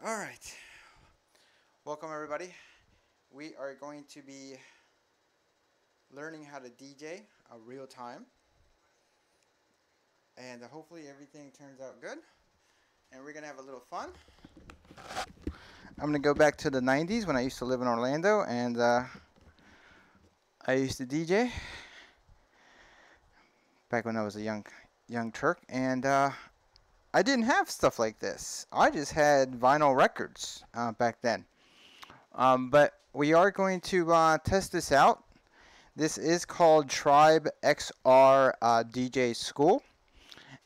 All right. Welcome, everybody. We are going to be learning how to DJ real time. And hopefully everything turns out good. And we're going to have a little fun. I'm going to go back to the 90s when I used to live in Orlando. And I used to DJ back when I was a young Turk. And I didn't have stuff like this. I just had vinyl records back then. But we are going to test this out. This is called Tribe XR DJ School.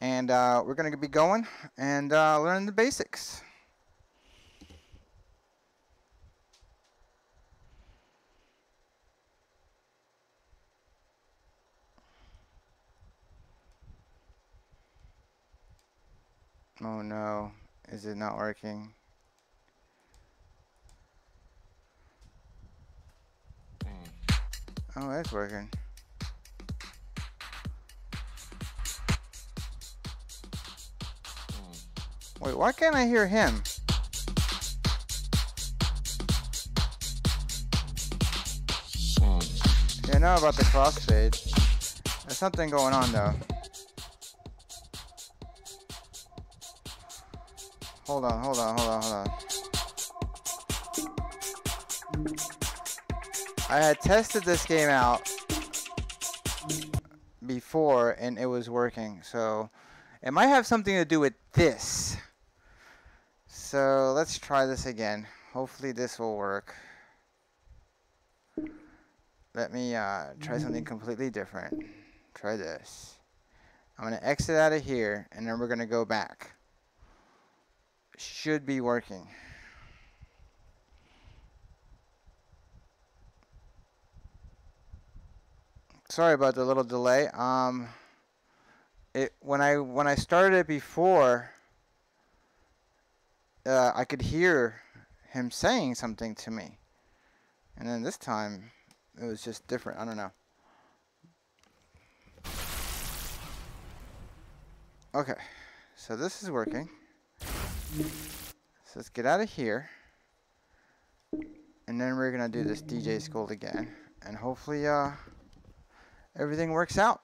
And we're going to be going and learning the basics. Oh no, is it not working? Oh, it's working. Wait, why can't I hear him? Yeah, I know about the crossfade. There's something going on though. Hold on. I had tested this game out before and it was working, so it might have something to do with this. So let's try this again. Hopefully this will work. Let me try something completely different. Try this. I'm going to exit out of here and then we're going to go back. Should be working. Sorry about the little delay. When I started it before, I could hear him saying something to me, and then this time it was just different. I don't know. Okay, so this is working. So let's get out of here, and then we're gonna do this DJ School again, and hopefully everything works out.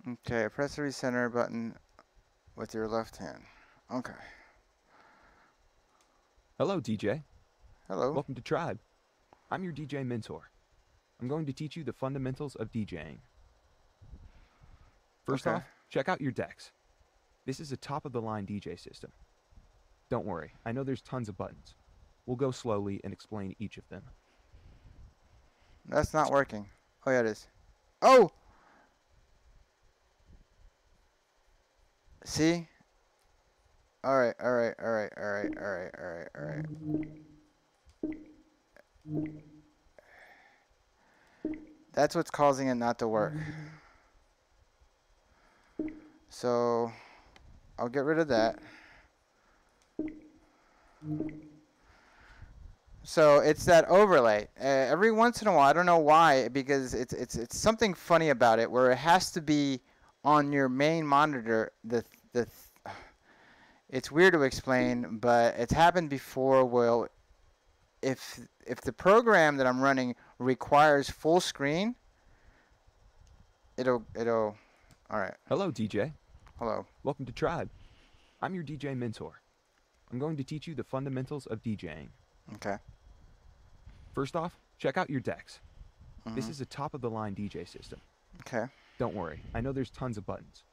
Okay, press the recenter button with your left hand. Okay. Hello, DJ. Hello. Welcome to Tribe. I'm your DJ mentor. I'm going to teach you the fundamentals of DJing. First off, check out your decks. This is a top-of-the-line DJ system. Don't worry, I know there's tons of buttons. We'll go slowly and explain each of them. That's not working. Oh, yeah, it is. Oh! See? Alright. That's what's causing it not to work. So, I'll get rid of that. So it's that overlay. Every once in a while, I don't know why, because it's something funny about it, where it has to be on your main monitor. It's weird to explain, but it's happened before. Well, if the program that I'm running requires full screen, it'll. All right. Hello, DJ. Hello. Welcome to Tribe. I'm your DJ mentor. I'm going to teach you the fundamentals of DJing. Okay. First off, check out your decks. This is a top-of-the-line DJ system. Okay. Don't worry, I know there's tons of buttons.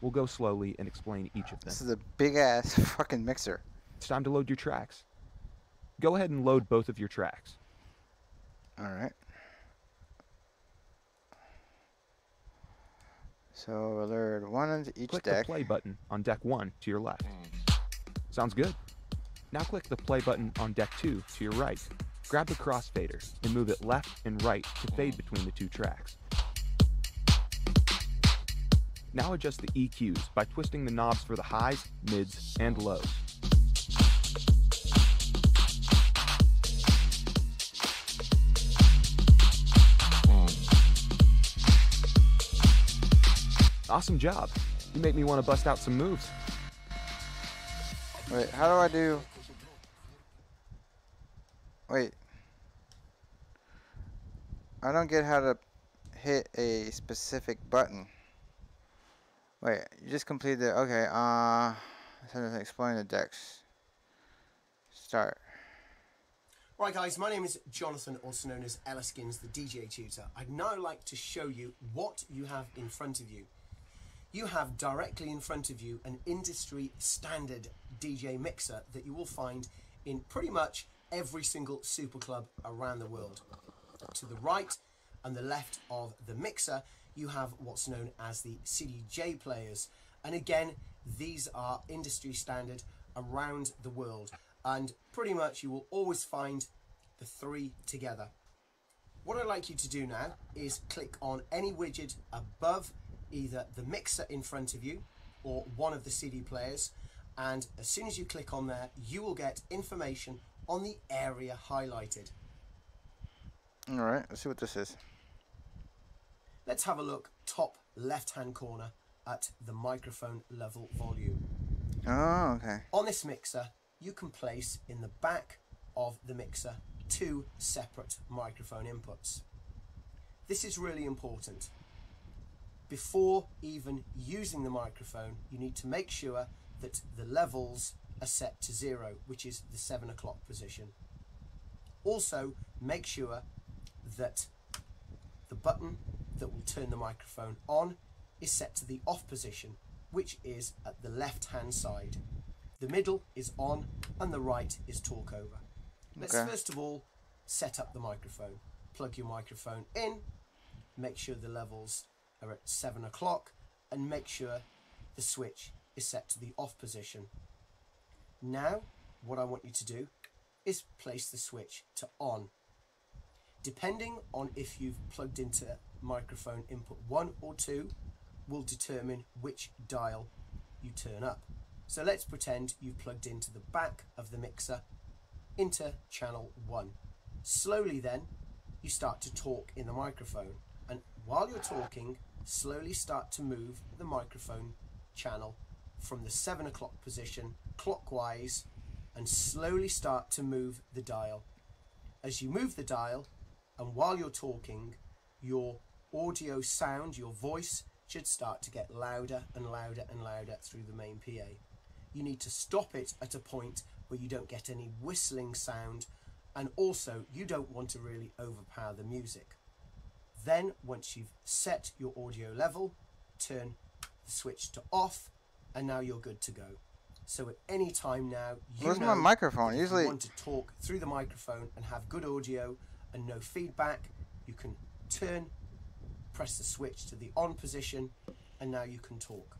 We'll go slowly and explain each of them. This is a big-ass fucking mixer. It's time to load your tracks. Go ahead and load both of your tracks. All right. So we'll load one into each Click deck. the play button on deck 1 to your left. Sounds good. Now click the play button on deck 2 to your right. Grab the crossfader and move it left and right to fade between the two tracks. Now adjust the EQs by twisting the knobs for the highs, mids, and lows. Awesome job. You make me want to bust out some moves. Wait, how do I do... Wait. I don't get how to hit a specific button. Wait, you just completed it. Okay, explain the decks. Start. Right guys, my name is Jonathan, also known as Elliskins, the DJ Tutor. I'd now like to show you what you have in front of you. You have directly in front of you an industry standard DJ mixer that you will find in pretty much every single super club around the world. To the right and the left of the mixer, you have what's known as the CDJ players. And again, these are industry standard around the world. And pretty much you will always find the three together. What I'd like you to do now is click on any widget above either the mixer in front of you or one of the CD players, and as soon as you click on there, you will get information on the area highlighted. Alright, let's see what this is. Let's have a look top left hand corner at the microphone level volume. Oh, okay. On this mixer, you can place in the back of the mixer 2 separate microphone inputs. This is really important. Before even using the microphone, you need to make sure that the levels are set to 0, which is the 7 o'clock position. Also, make sure that the button that will turn the microphone on is set to the off position, which is at the left hand side. The middle is on and the right is talk over. Let's first of all set up the microphone. Plug your microphone in, make sure the levels are at 7 o'clock, and make sure the switch is set to the off position. Now, what I want you to do is place the switch to on. Depending on if you've plugged into microphone input 1 or 2 will determine which dial you turn up. So let's pretend you've plugged into the back of the mixer into channel 1. Slowly then, you start to talk in the microphone, and while you're talking, slowly start to move the microphone channel from the 7 o'clock position clockwise, and slowly start to move the dial. As you move the dial, and while you're talking, your audio sound, your voice, should start to get louder and louder and louder through the main PA. You need to stop it at a point where you don't get any whistling sound, and also you don't want to really overpower the music. Then once you've set your audio level, turn the switch to off, and now you're good to go. So at any time now, Where's my microphone? Usually you want to talk through the microphone and have good audio and no feedback, you can press the switch to the on position, and now you can talk.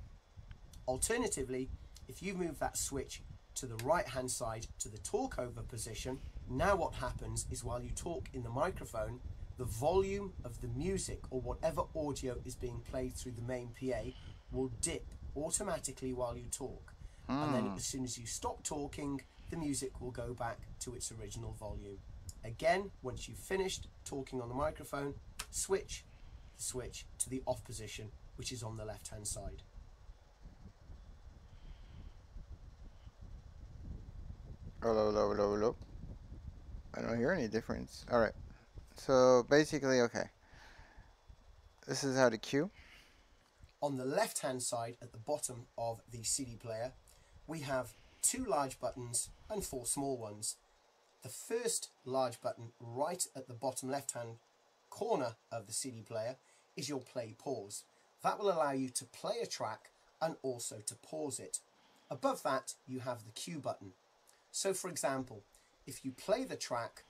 Alternatively, if you move that switch to the right hand side to the talk over position, now what happens is while you talk in the microphone, the volume of the music or whatever audio is being played through the main PA will dip automatically while you talk. And then as soon as you stop talking, the music will go back to its original volume. Again, once you've finished talking on the microphone, switch to the off position, which is on the left hand side. Hello. I don't hear any difference. Alright. So basically, okay. This is how to cue. On the left hand side at the bottom of the CD player, we have 2 large buttons and 4 small ones. The first large button right at the bottom left hand corner of the CD player is your play pause. That will allow you to play a track and also to pause it. Above that you have the cue button. So for example, if you play the track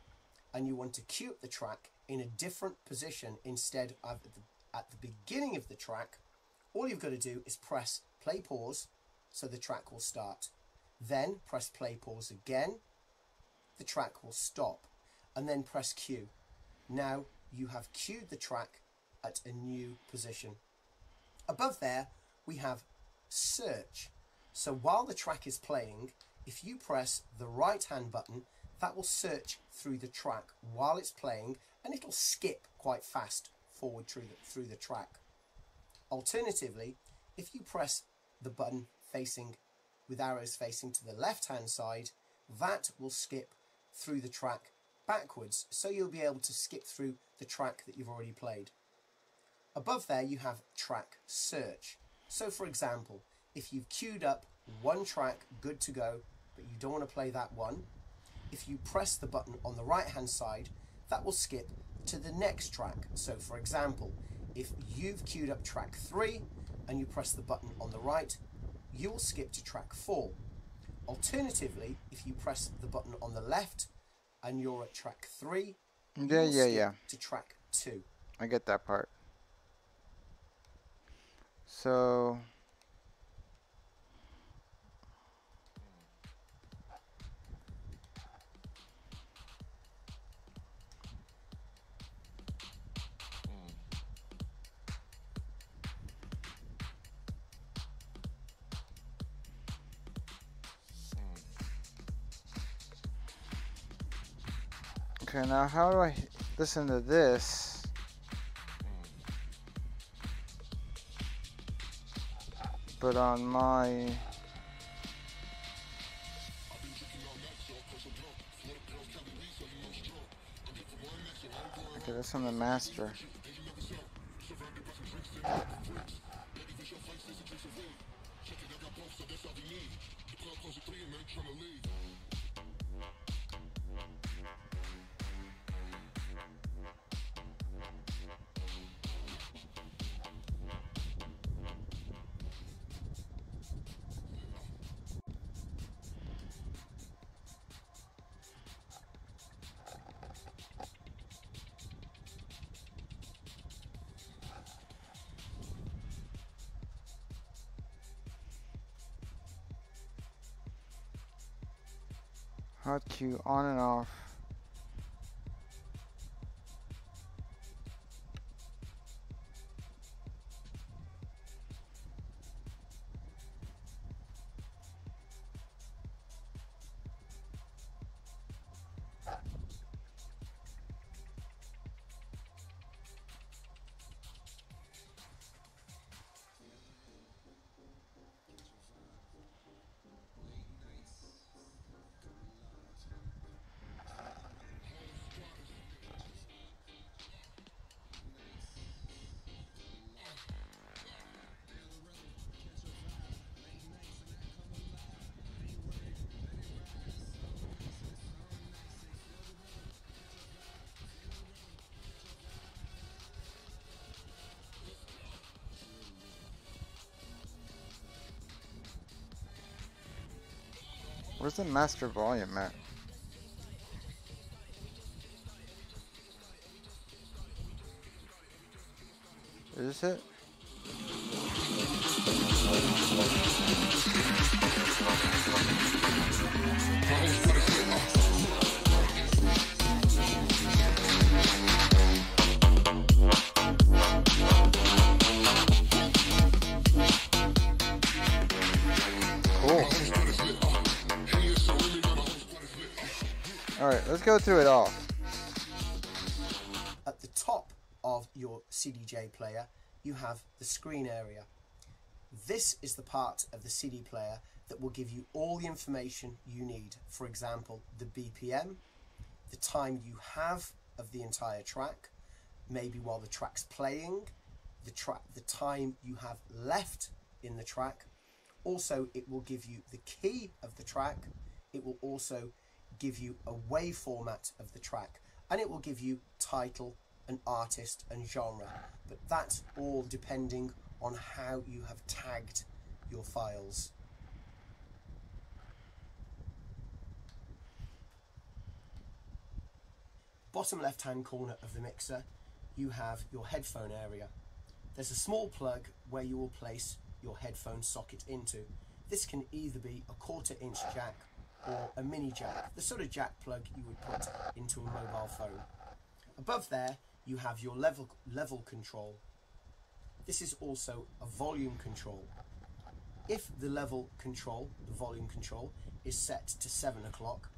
and you want to cue up the track in a different position instead of at the beginning of the track, all you've got to do is press play pause so the track will start. Then press play pause again, the track will stop, and then press cue. Now you have cued the track at a new position. Above there we have search. So while the track is playing, if you press the right hand button, that will search through the track while it's playing, and it'll skip quite fast forward through the track. Alternatively, If you press the button with arrows facing to the left hand side, that will skip through the track backwards, so you'll be able to skip through the track that you've already played. Above there you have track search. So for example, if you've queued up one track good to go, but you don't want to play that one, if you press the button on the right hand side, that will skip to the next track. So for example, if you've queued up track 3 and you press the button on the right, you will skip to track 4. Alternatively, if you press the button on the left and you're at track 3, you will skip to track 2. I get that part. So okay, now how do I listen to this? But on my... Okay, that's on the master. Hotkey on and off. Where's the master volume at? Is this it? Alright, let's go through it all. At the top of your CDJ player, you have the screen area. This is the part of the CD player that will give you all the information you need. For example, the BPM, the time you have of the entire track, maybe while the track's playing, the time you have left in the track. Also, it will give you the key of the track. It will also give you a wave format of the track, and it will give you title and artist and genre, but that's all depending on how you have tagged your files. Bottom left hand corner of the mixer, you have your headphone area. There's a small plug where you will place your headphone socket into. This can either be a 1/4 inch jack or a mini jack, the sort of jack plug you would put into a mobile phone. Above there you have your level control. This is also a volume control. If the level control, the volume control, is set to 7 o'clock,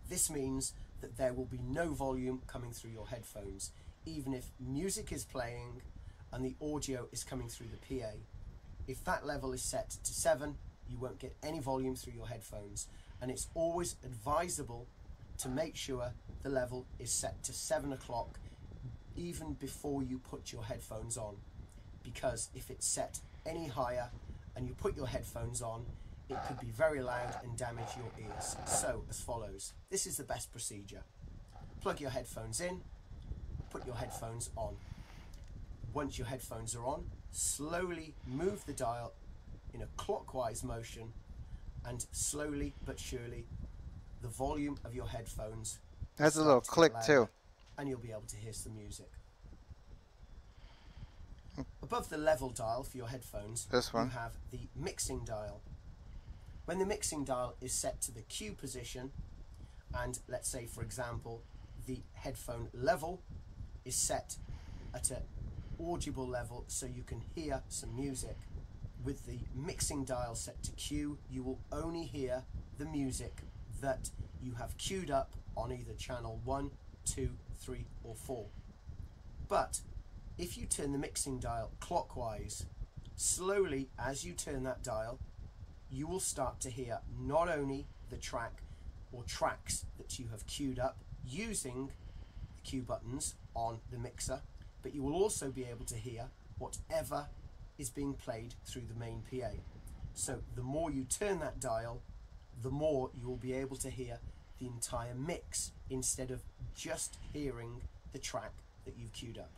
this means that there will be no volume coming through your headphones, even if music is playing and the audio is coming through the PA. If that level is set to 7, you won't get any volume through your headphones. And it's always advisable to make sure the level is set to 7 o'clock even before you put your headphones on. Because if it's set any higher and you put your headphones on, it could be very loud and damage your ears. So, as follows. This is the best procedure. Plug your headphones in, put your headphones on. Once your headphones are on, slowly move the dial in a clockwise motion, and slowly but surely the volume of your headphones has a little click too, and you'll be able to hear some music. Above the level dial for your headphones, this one, you have the mixing dial. When the mixing dial is set to the Q position, and let's say for example the headphone level is set at an audible level so you can hear some music, with the mixing dial set to Q, you will only hear the music that you have queued up on either channel 1, 2, 3 or 4. But if you turn the mixing dial clockwise, slowly as you turn that dial, you will start to hear not only the track or tracks that you have queued up using the Q buttons on the mixer, but you will also be able to hear whatever is being played through the main PA. So the more you turn that dial, the more you will be able to hear the entire mix instead of just hearing the track that you've queued up.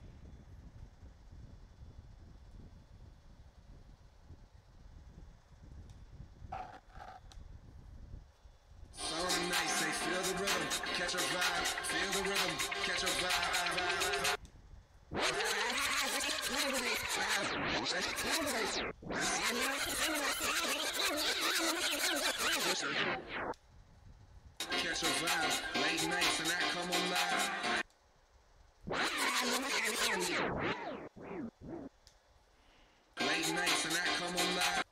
Sound nice, they feel the rhythm, catch a vibe, feel the rhythm, catch a vibe. Catch a vibe, late nights and I come on live. Late nights and I come on live.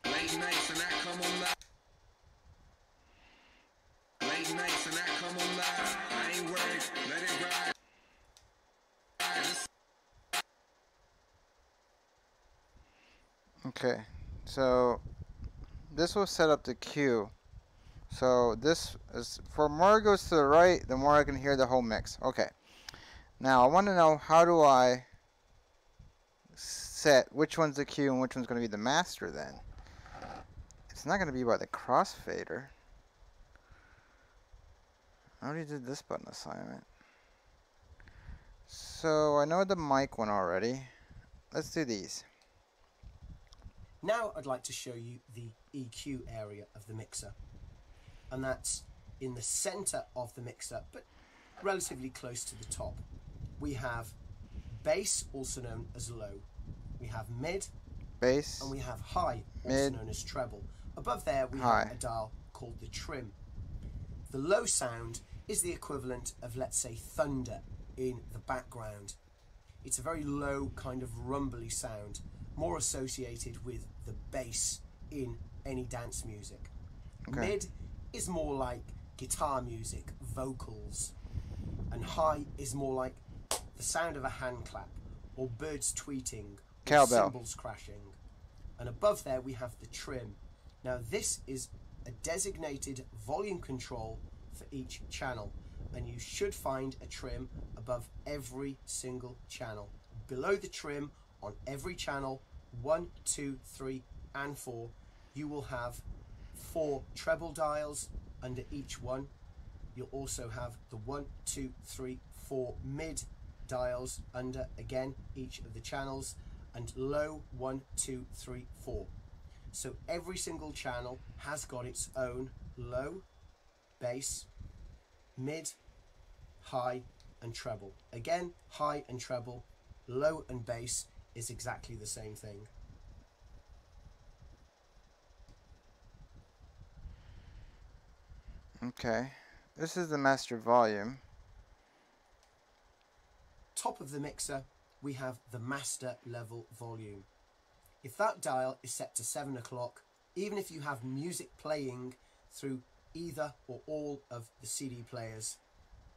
Late nights and I come on live. Late nights and I come on live. I ain't worried, let it ride. Okay, so this will set up the Q. So this is, for more it goes to the right, the more I can hear the whole mix. Okay, now I want to know, how do I set which one's the Q and which one's going to be the master then? It's not going to be by the crossfader. I already did this button assignment. So I know the mic one already. Let's do these. Now I'd like to show you the EQ area of the mixer, and that's in the center of the mixer but relatively close to the top. We have bass, also known as low. We have mid, Bass, and we have high, also mid, known as treble. Above there we high. have a dial called the trim. The low sound is the equivalent of, let's say, thunder in the background. It's a very low kind of rumbly sound, more associated with the bass in any dance music. Okay. Mid is more like guitar music, vocals, and high is more like the sound of a hand clap or birds tweeting or Cowbell. cymbals crashing. And above there we have the trim. Now this is a designated volume control for each channel, and you should find a trim above every single channel. Below the trim on every channel 1, 2, 3 and 4 you will have 4 treble dials under each one. You'll also have the 1, 2, 3, 4 mid dials under again each of the channels, and low 1, 2, 3, 4. So every single channel has got its own low, bass, mid, high and treble. Again, high and treble, low and bass is exactly the same thing. Okay, this is the master volume. Top of the mixer we have the master level volume. If that dial is set to 7 o'clock, even if you have music playing through either or all of the CD players,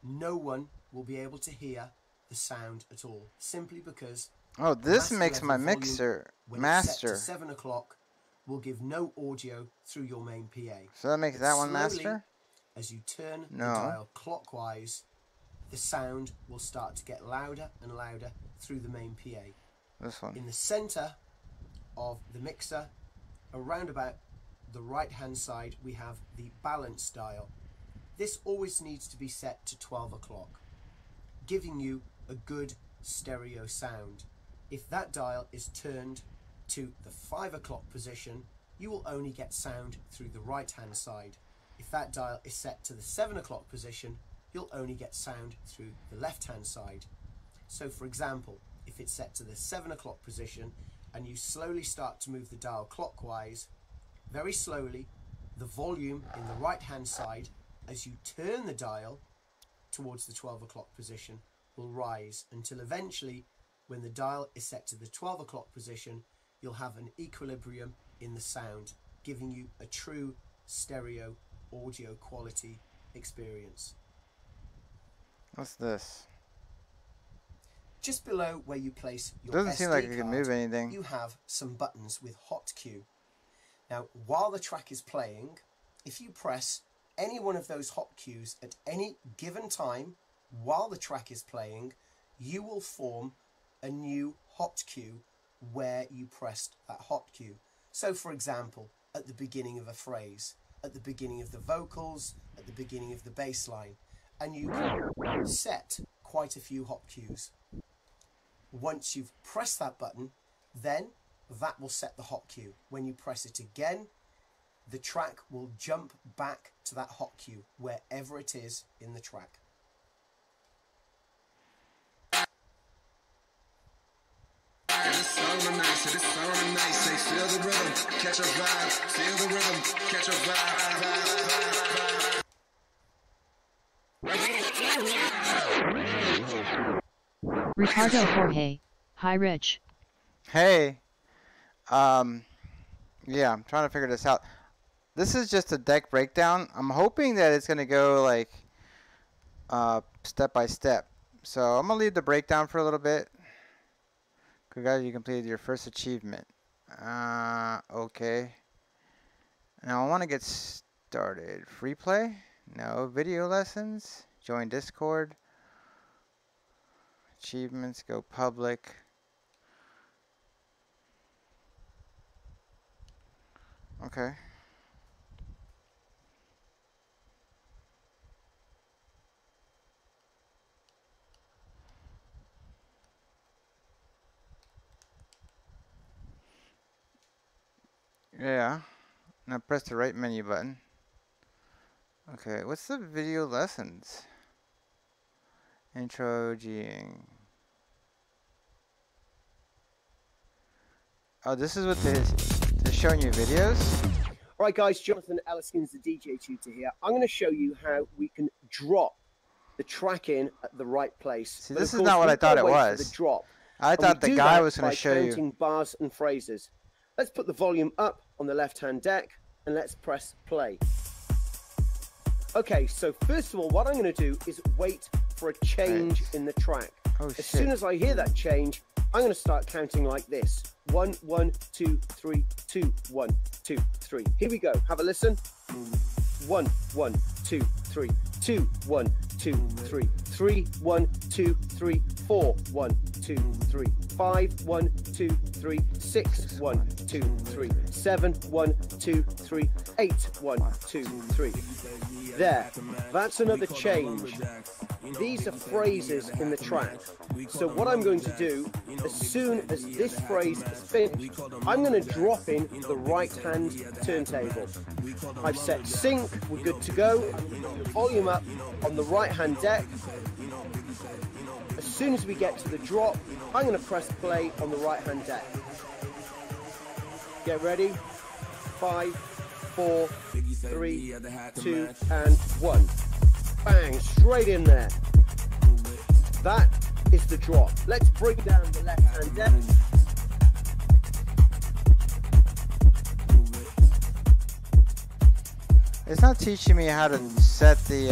no one will be able to hear the sound at all, simply because Oh, this master makes level my volume, mixer when it's set master. to 7 o'clock, will give no audio through your main PA. So that makes But that one slowly, master? as you turn No. the dial clockwise, the sound will start to get louder and louder through the main PA. This one. In the center of the mixer, around about the right hand side, we have the balance dial. This always needs to be set to 12 o'clock, giving you a good stereo sound. If that dial is turned to the 5 o'clock position, you will only get sound through the right hand side. If that dial is set to the 7 o'clock position, you'll only get sound through the left hand side. So for example, if it's set to the 7 o'clock position and you slowly start to move the dial clockwise, very slowly the volume in the right hand side, as you turn the dial towards the 12 o'clock position, will rise until eventually, when the dial is set to the 12 o'clock position, you'll have an equilibrium in the sound, giving you a true stereo audio quality experience. What's this? Just below where you place your Doesn't SD seem like it card, can move anything. you have some buttons with Hotkey. Now, while the track is playing, if you press any one of those hotkeys at any given time while the track is playing, you will form a new hotkey where you pressed that hotkey. So for example, at the beginning of a phrase, at the beginning of the vocals, at the beginning of the bass line, and you can set quite a few hotkeys. Once you've pressed that button, then that will set the hotkey. When you press it again, the track will jump back to that hotkey wherever it is in the track. This song is nice, this song is nice. Say, feel the rhythm, catch a vibe. Feel the rhythm, catch a vibe. Ricardo Jorge. Hi, Rich. Hey. Yeah, I'm trying to figure this out. This is just a deck breakdown. I'm hoping that it's going to go like step by step. So I'm going to leave the breakdown for a little bit. Congrats, you completed your first achievement. Okay. Now I want to get started. Free play? No. Video lessons? Join Discord. Achievements, go public. Okay. Yeah. Now press the right menu button. Okay, what's the video lessons? Intro G'ing. Oh, this is what they're showing you videos? Alright guys, Jonathan Elliskins, the DJ Tutor here. I'm going to show you how we can drop the track in at the right place. See, But this of is course, not what I we've got thought to it wait for was. the drop. I And thought we the do guy that was going by to show you. counting bars and phrases. Let's put the volume up on the left-hand deck and let's press play. Okay, so first of all, what I'm going to do is wait for a change in the track. Oh, As shit. soon as I hear that change, I'm going to start counting like this. 1, 1, 2, 3, 2, 1, 2, 3. Here we go. Have a listen. 1, 1, 2, 3, 2, 1, 2, 3, 3, 1, 2, 3, 4, 1, 2, 3, 5, 1, 2, 3, 6, 1, 2, 3, 7, 1, 2, 3, 8, 1, 2, 3. There. That's another change. These are phrases in the track. So what I'm going to do, as soon as this phrase is finished, I'm going to drop in the right-hand turntable. I've set sync, we're good to go. The volume up on the right-hand deck. As soon as we get to the drop, I'm going to press play on the right-hand deck. Get ready. 5, 4, 3, 2, and 1. Bang, straight in there. That is the drop. Let's bring down the left-hand deck. It's not teaching me how to set the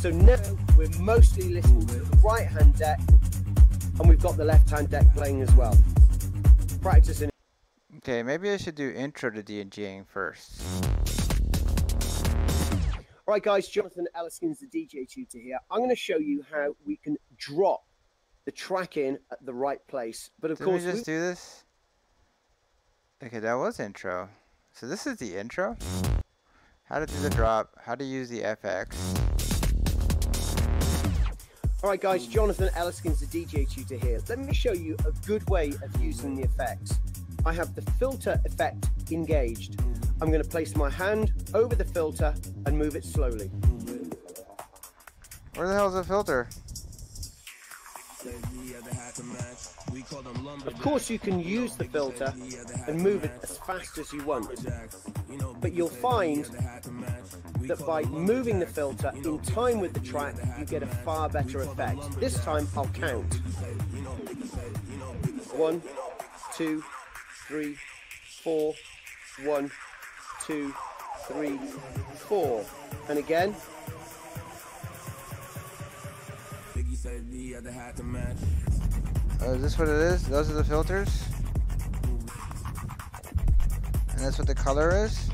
So now we're mostly listening to the right-hand deck, and we've got the left-hand deck playing as well. Practicing. Okay, maybe I should do intro to DJing first. All right, guys, Jonathan Elliskin's the DJ tutor here. I'm going to show you how we can drop the track in at the right place. But of Didn't course, we just do this? Okay, that was intro. So this is the intro? How to do the drop, how to use the FX. All right, guys, Jonathan Elliskin's the DJ tutor here. Let me show you a good way of using the effects. I have the filter effect engaged. I'm going to place my hand over the filter and move it slowly. Where the hell is the filter? Of course, you can use the filter and move it as fast as you want. But you'll find that by moving the filter in time with the track, you get a far better effect. This time, I'll count. 1, 2, 3, 4. 1, 2, 3, 4. And again. Oh, is this what it is? Those are the filters? And that's what the color is?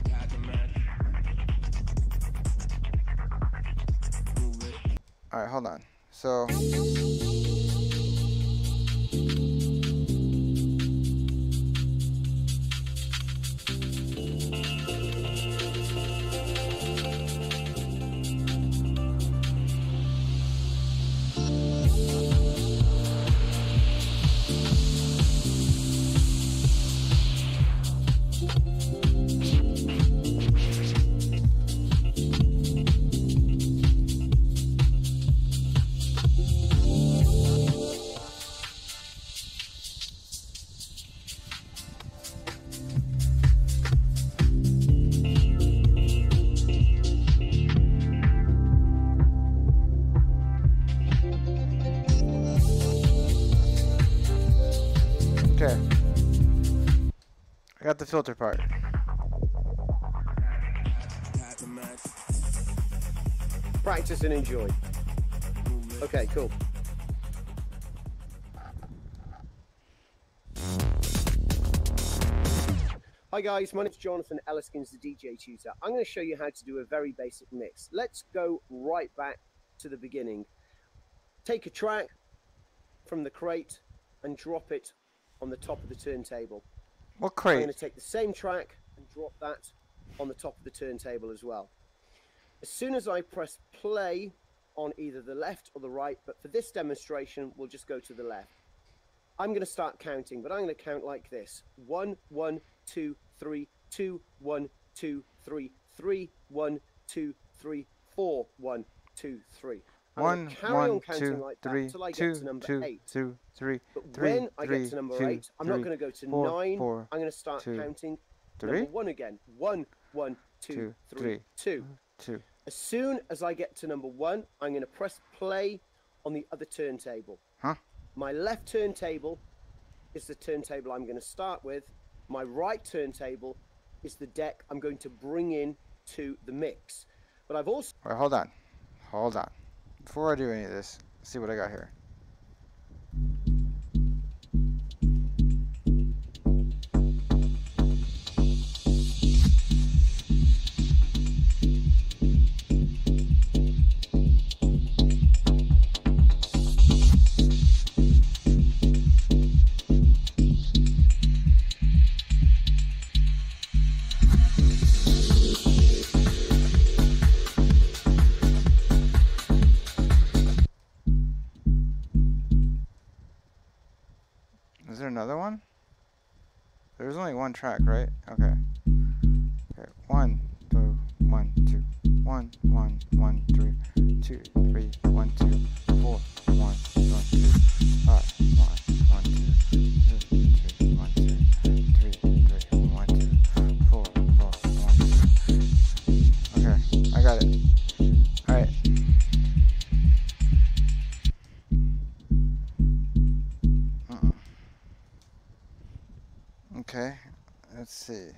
Alright, hold on. So... Okay. I got the filter part. Practice and enjoy. Okay, cool. Hi guys, my name's Jonathan Elliskin's the DJ tutor. I'm going to show you how to do a very basic mix. Let's go right back to the beginning. Take a track from the crate and drop it on the top of the turntable. What I'm crate? going to take the same track and drop that on the top of the turntable as well. As soon as I press play on either the left or the right, but for this demonstration, we'll just go to the left. I'm going to start counting, but I'm going to count like this. 1, 1, 2, 3, 2, 1, 2, 3, 3, 1, 2, 3, 4, 1, 2, 3. One, carry on one, counting two, like three, that till I two, get to number two, 8. two, three, But three, when I three, get to number two, 8, I'm not three, going to go to four, 9. four, I'm going to start two, counting three, number 1 again. 1, 1, 2, two, 3, three, 2. two. As soon as I get to number 1, I'm going to press play on the other turntable. Huh? My left turntable is the turntable I'm going to start with. My right turntable is the deck I'm going to bring in to the mix. But I've also... All right, hold on. Hold on. Before I do any of this, let's see what I got here. Is there another one? There's only one track, right? Okay. Okay. 1, 2, 1, 2, 1, 1, 1, 3, 2, 3, 1, 2, 4, 1, 1, 2, 5, 1, 1, 2, 2, 1, 2, 3, 3, 1, 2, 4, 4, 1, 2. Okay, I got it. All right. Okay, let's see.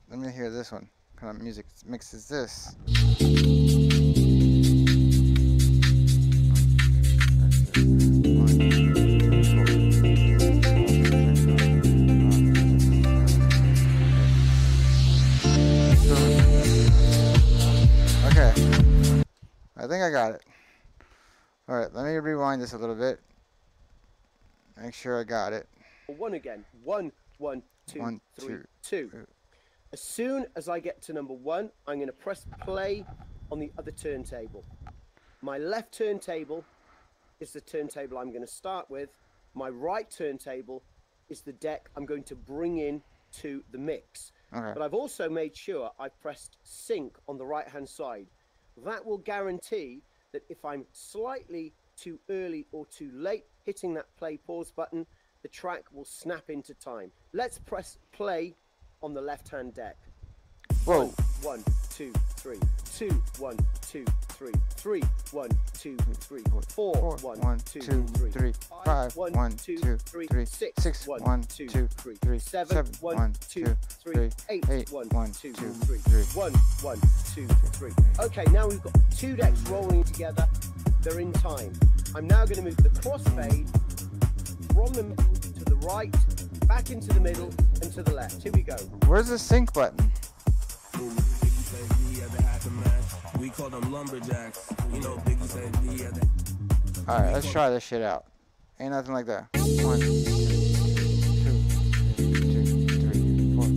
Let me hear this one. What kind of music mix is this? Okay. I think I got it. Alright, let me rewind this a little bit. Make sure I got it. 1 again. 1, 1, 2, 1, 3, 2. 2. As soon as I get to number 1, I'm going to press play on the other turntable. My left turntable is the turntable I'm going to start with. My right turntable is the deck I'm going to bring in to the mix. Okay. But I've also made sure I've pressed sync on the right hand side. That will guarantee that if I'm slightly too early or too late hitting that play pause button, the track will snap into time. Let's press play on the left hand deck. Whoa. 1, 2, 3, 2, 1, 2, 3, 3, 1, 2, 3, 4, 1, 2, 3, 5, 1, 2, 3, 6, 1, 2, 3, 7, 1, 2, 3, 8, 1, 2, 3, 1, 1, 2, 3. Okay, now we've got 2 decks rolling together. They're in time. I'm now going to move the crossfade from the middle to the right, back into the middle, and to the left. Here we go. Where's the sync button? We call them lumberjacks. You know, Biggie said he had. Alright, let's try this shit out. Ain't nothing like that. 1, 2, 3, 4, 2.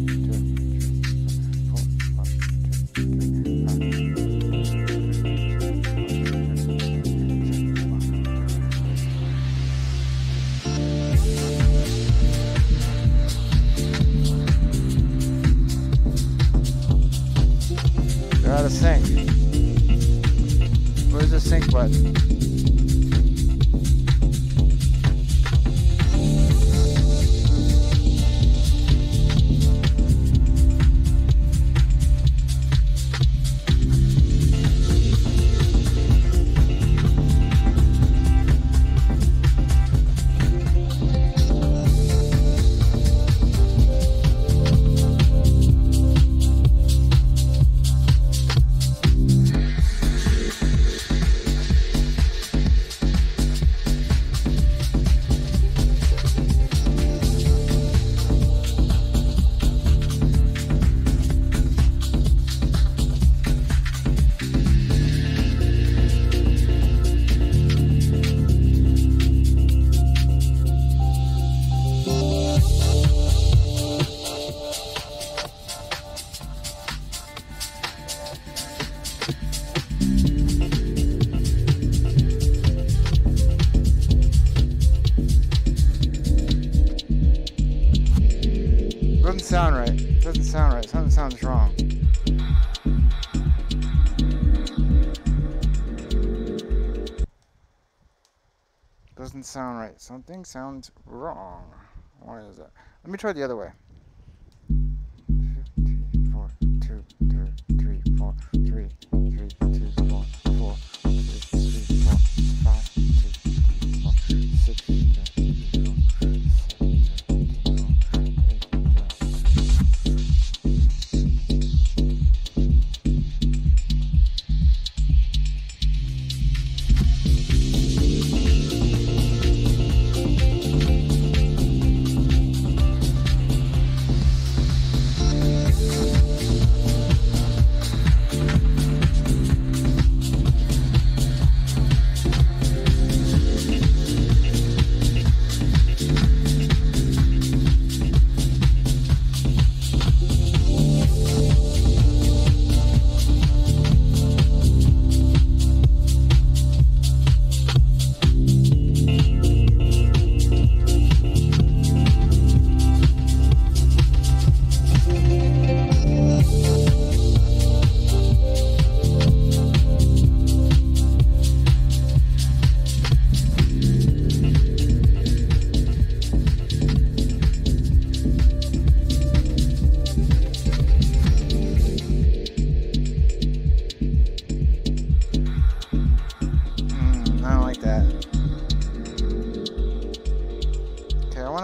They're out of sync. Where's the sync button? Doesn't sound right. Doesn't sound right. Something sounds wrong. Doesn't sound right. Something sounds wrong. Why is that? Let me try the other way. 4, 2, 3, 4, 3, 3, 2, 4, 4, 3, 4, 5, 2, 4, 6, 2, 4,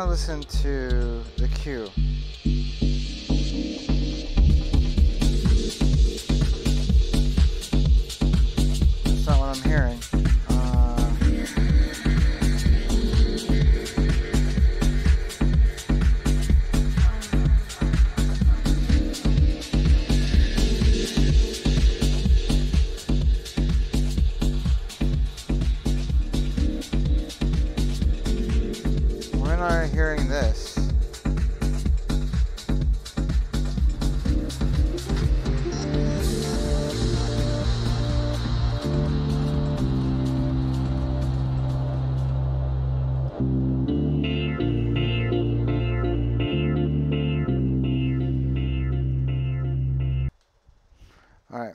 listen to the cue. That's not what I'm hearing. I hearing this? Alright.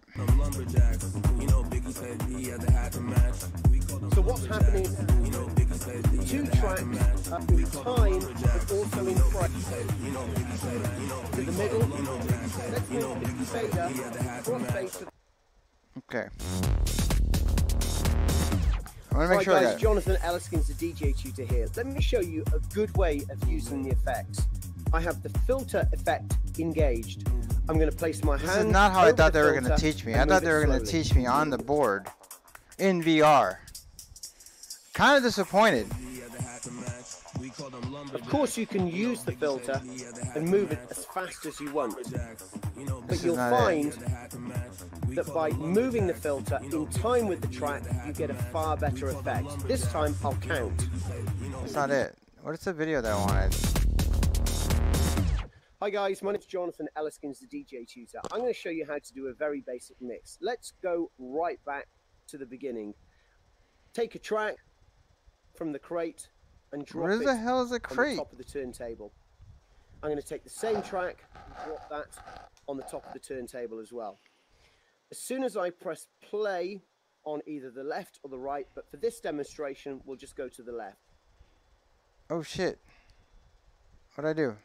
So what's happening? Two tracks in time, but also in frame. To the middle. Let's move the fader, crossfade to. Okay. I want to make Right sure I got guys, it. Jonathan Elliskin's the DJ tutor here. Let me show you a good way of using the effects. I have the filter effect engaged. I'm going to place my hand. This is not how I over thought the they were going to filter teach me. and I thought move they were it going to slowly. teach me on the board in VR. Kind of disappointed. Of course, you can use the filter and move it as fast as you want. But you'll find that by moving the filter in time with the track, you get a far better effect. This time, I'll count. That's not it. What is the video that I wanted? Hi guys, my name's Jonathan Elliskin's the DJ tutor. I'm going to show you how to do a very basic mix. Let's go right back to the beginning. Take a track from the crate and drop Where it the hell is the on the crate? top of the turntable. I'm going to take the same track and drop that on the top of the turntable as well. As soon as I press play on either the left or the right, but for this demonstration, we'll just go to the left. Oh shit. What'd I do?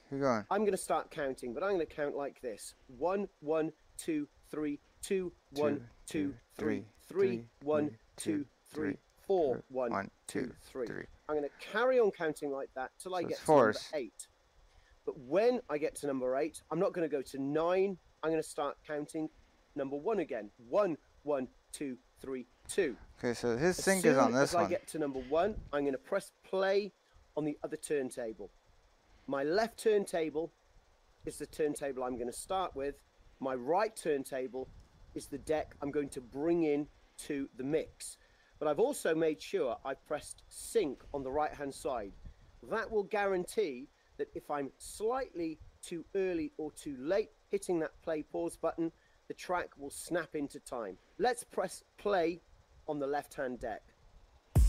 Keep going. I'm going to start counting, but I'm going to count like this: 1, 1, 2, 3, 2, 1, 2, 3, 3, 1, 2, 3, 4, 1, 2, 3. I'm going to carry on counting like that till I So get it's to number fours. 8. But when I get to number 8, I'm not going to go to 9. I'm going to start counting number 1 again. 1, 1, 2, 3, 2. Okay, so his As sync is on soon this as I one. get to number 1, I'm going to press play on the other turntable. My left turntable is the turntable I'm going to start with. My right turntable is the deck I'm going to bring in to the mix. But I've also made sure I've pressed sync on the right hand side. That will guarantee that if I'm slightly too early or too late hitting that play pause button, the track will snap into time. Let's press play on the left hand deck.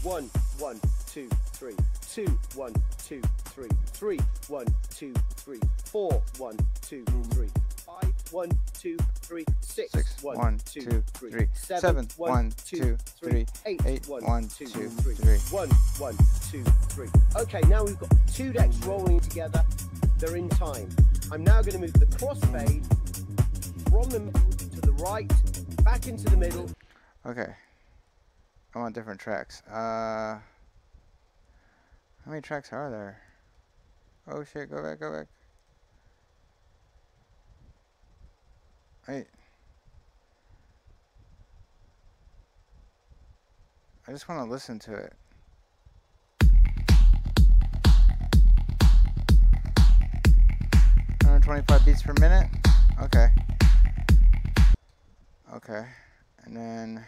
1, 1, 2, 3, 2, 1, 2, 3, 3, 1, 2, 3, 4, 1, 2, 3, 5, 1, 2, 3, 6, 6, 1, 1, 2, 2, 3, 3, 7, 1, 2, 3, 8, 1, 2, 3. 1, 1, 2, 3. Okay, now we've got 2 decks rolling together. They're in time. I'm now going to move the crossfade from the middle to the right, back into the middle. Okay. I want different tracks. How many tracks are there? Oh shit, go back, go back. Wait. I just want to listen to it. $125 beats per minute? Okay. Okay. And then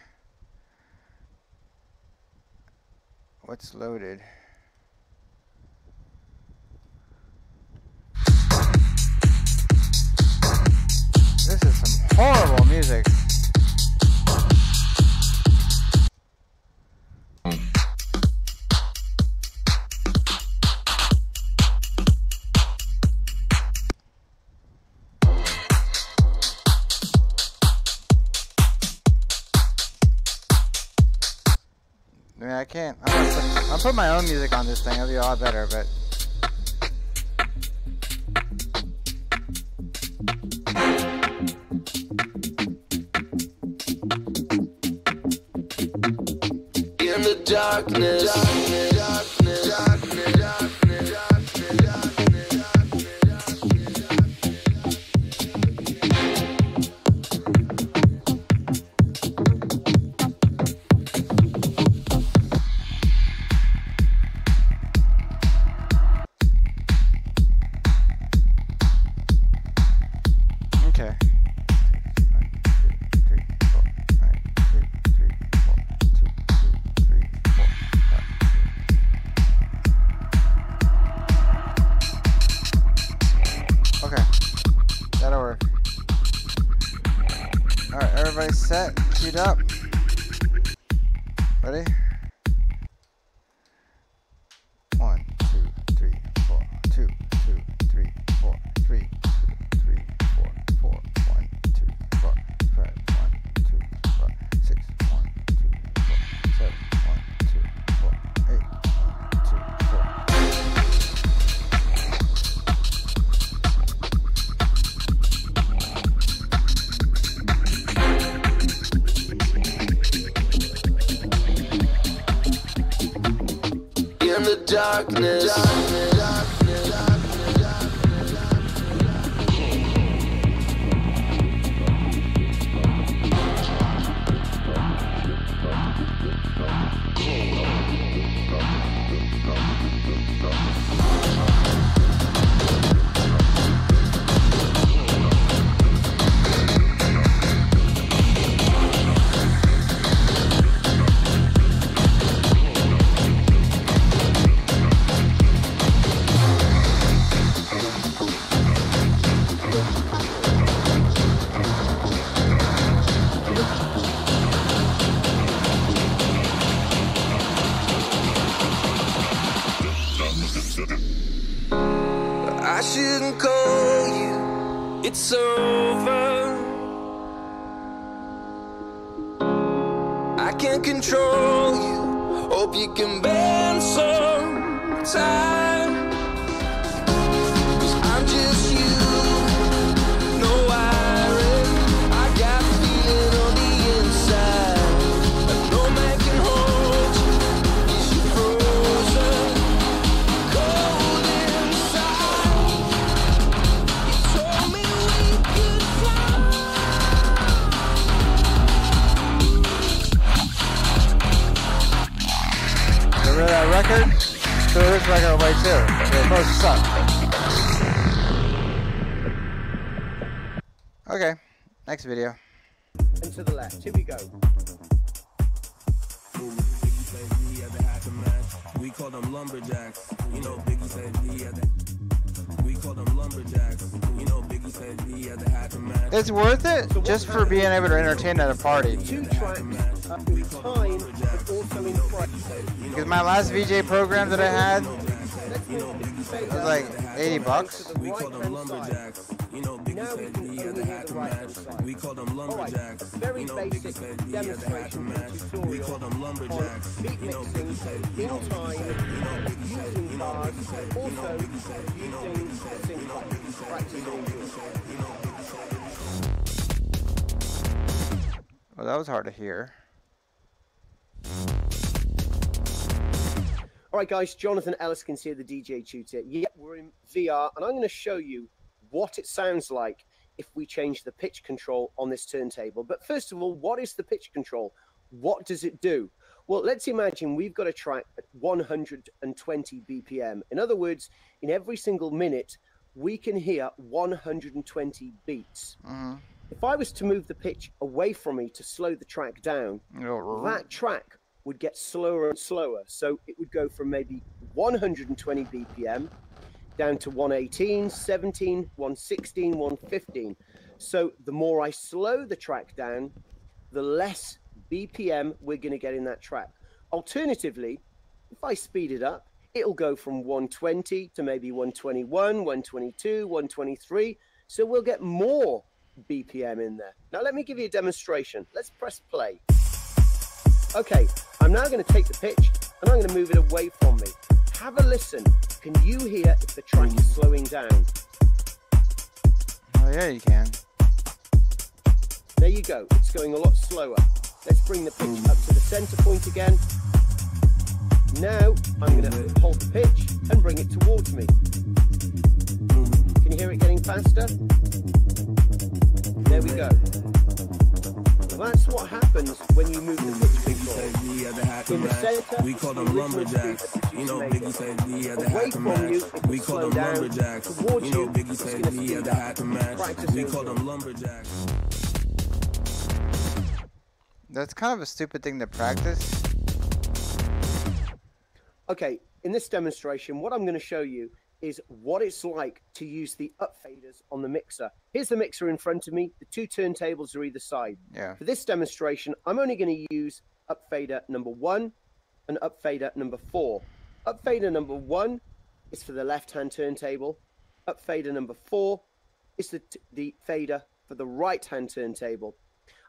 what's loaded? This is some horrible music. I mean, I can't. I'll put my own music on this thing. It'll be a lot better, but. In the darkness, Okay. 1, 2, 3, 4. 1, 2, 3, 4. 2, 2, 3, 4. 5, 6, up. Ready? 1, 2, 3, 4, 2, 2, 3, 4, 3, 2, 3, 4, 4, 1, 2, 4, 5, 1, 2, 4, 6, 1, 2, 4, 7, 1, 2, 4, 8, 1, 2, 4. In the darkness. I shouldn't call you, it's over. I can't control you, hope you can bend some time. 'Cause I'm just you, no worry. I got a feeling on the inside that no man can hold you, 'cause you're frozen, cold inside. You told me we could fly. Remember that record? So this record way too. They're supposed to suck. Okay, next video. And to the left. Here we go. We call them lumberjacks. You know Biggie said he had the. We call them lumberjacks. You know Biggie said he had the hat to match. It's worth it just for being able to entertain at a party. 2 tracks in time, but also in price. Because my last VJ program that I had was like $80. We call them lumberjacks. You know Biggie said he had the hat to match. We call them lumberjacks. Very You know Biggie basic said he had the hat to demonstration match. We call them lumberjacks. beat You know Biggie said mixing in time, using bars, also using practicing. Well, that was hard to hear. Alright guys, Jonathan Elliskins here, the DJ Tutor. Yeah, we're in VR, and I'm going to show you what it sounds like if we change the pitch control on this turntable. But first of all, what is the pitch control? What does it do? Well, let's imagine we've got a track at 120 BPM. In other words, in every single minute, we can hear 120 beats. If I was to move the pitch away from me to slow the track down, that track would get slower and slower. So it would go from maybe 120 BPM down to 118, 17, 116, 115. So the more I slow the track down, the less BPM we're going to get in that track. Alternatively, if I speed it up, it'll go from 120 to maybe 121, 122, 123. So we'll get more BPM in there. Now let me give you a demonstration. Let's press play. Okay, I'm now going to take the pitch and I'm going to move it away from me. Have a listen. Can you hear if the track is slowing down? Oh yeah, you can. There you go. It's going a lot slower. Let's bring the pitch up to the center point again. Now I'm going to hold the pitch and bring it towards me. Can you hear it getting faster? There we go. Well, that's what happens when you move the pitch control. In the center, we call them lumberjacks. You know Biggie said he had the hat to match. We call them lumberjacks. You know Biggie said he had the hat to match. We call them lumberjacks. That's kind of a stupid thing to practice. Okay, in this demonstration, what I'm going to show you is what it's like to use the up faders on the mixer. Here's the mixer in front of me. The two turntables are either side. Yeah. For this demonstration, I'm only going to use up fader number 1 and up fader number 4. Up fader number 1 is for the left-hand turntable. Up fader number 4 is the fader for the right-hand turntable.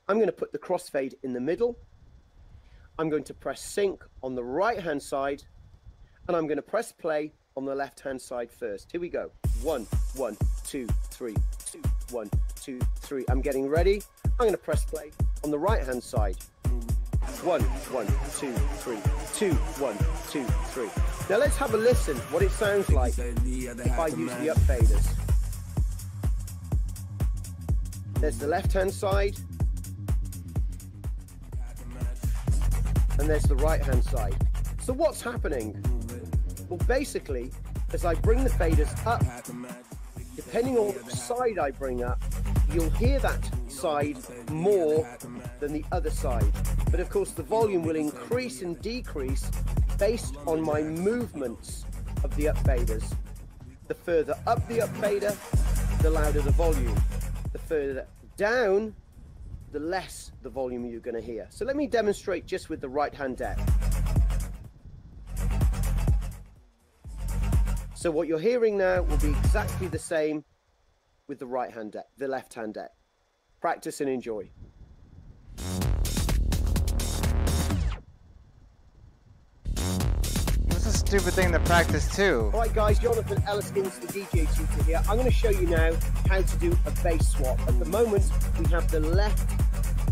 I'm going to put the crossfade in the middle. I'm going to press sync on the right-hand side, and I'm going to press play on the left-hand side first. Here we go. 1, 1, 2, 3, 2, 1, 2, 3. I'm getting ready. I'm going to press play on the right-hand side. 1, 1, 2, 3, 2, 1, 2, 3. Now let's have a listen what it sounds like if I use the up faders. There's the left-hand side, and there's the right-hand side. So what's happening? Well, basically, as I bring the faders up, depending on which side I bring up, you'll hear that side more than the other side. But of course, the volume will increase and decrease based on my movements of the up faders. The further up the up fader, the louder the volume. The further down, the less the volume you're going to hear. So let me demonstrate just with the right-hand deck. So what you're hearing now will be exactly the same with the right-hand deck, the left-hand deck. Practice and enjoy. This is a stupid thing to practice too. All right, guys, Jonathan Elliskins, the DJ tutor here. I'm going to show you now how to do a bass swap. At the moment, we have the left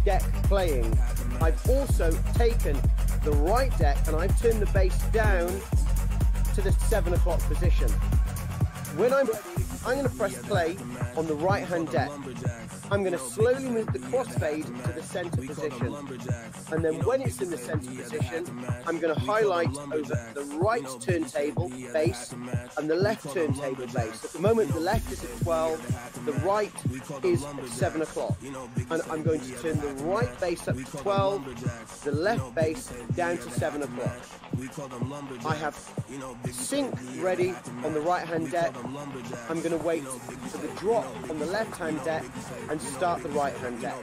deck playing. I've also taken the right deck and I've turned the bass down to the 7 o'clock position. When I'm ready, I'm going to press play on the right-hand deck. I'm going to slowly move the crossfade to the center position. And then when it's in the center position, I'm going to highlight over the right turntable bass and the left turntable bass. At the moment, the left is at 12, the right is at 7 o'clock. And I'm going to turn the right bass up to 12, the left bass down to 7 o'clock. I have sync ready on the right-hand deck. I'm going to wait for the drop on the left-hand deck and start the right-hand deck.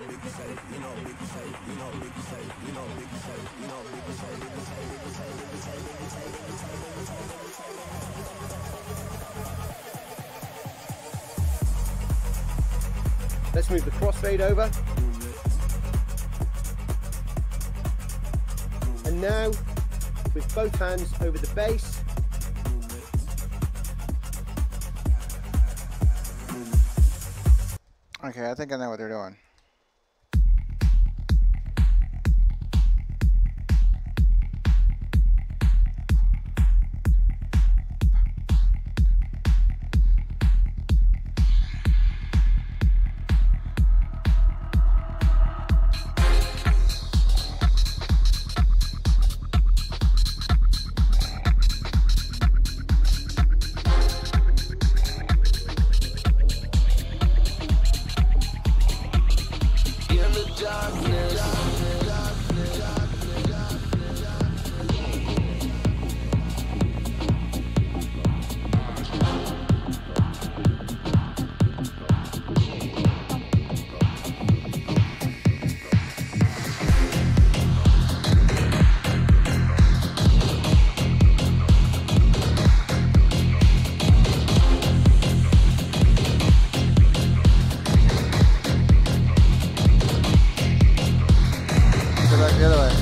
Let's move the crossfade over. And now, with both hands over the bass. Okay, I think I know what they're doing. The other way.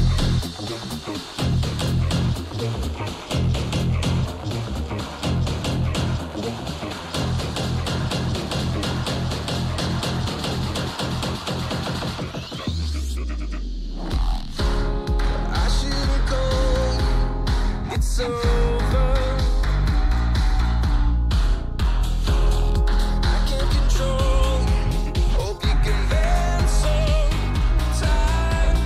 I shouldn't go, it's over. I can't control, hope you can bear some time.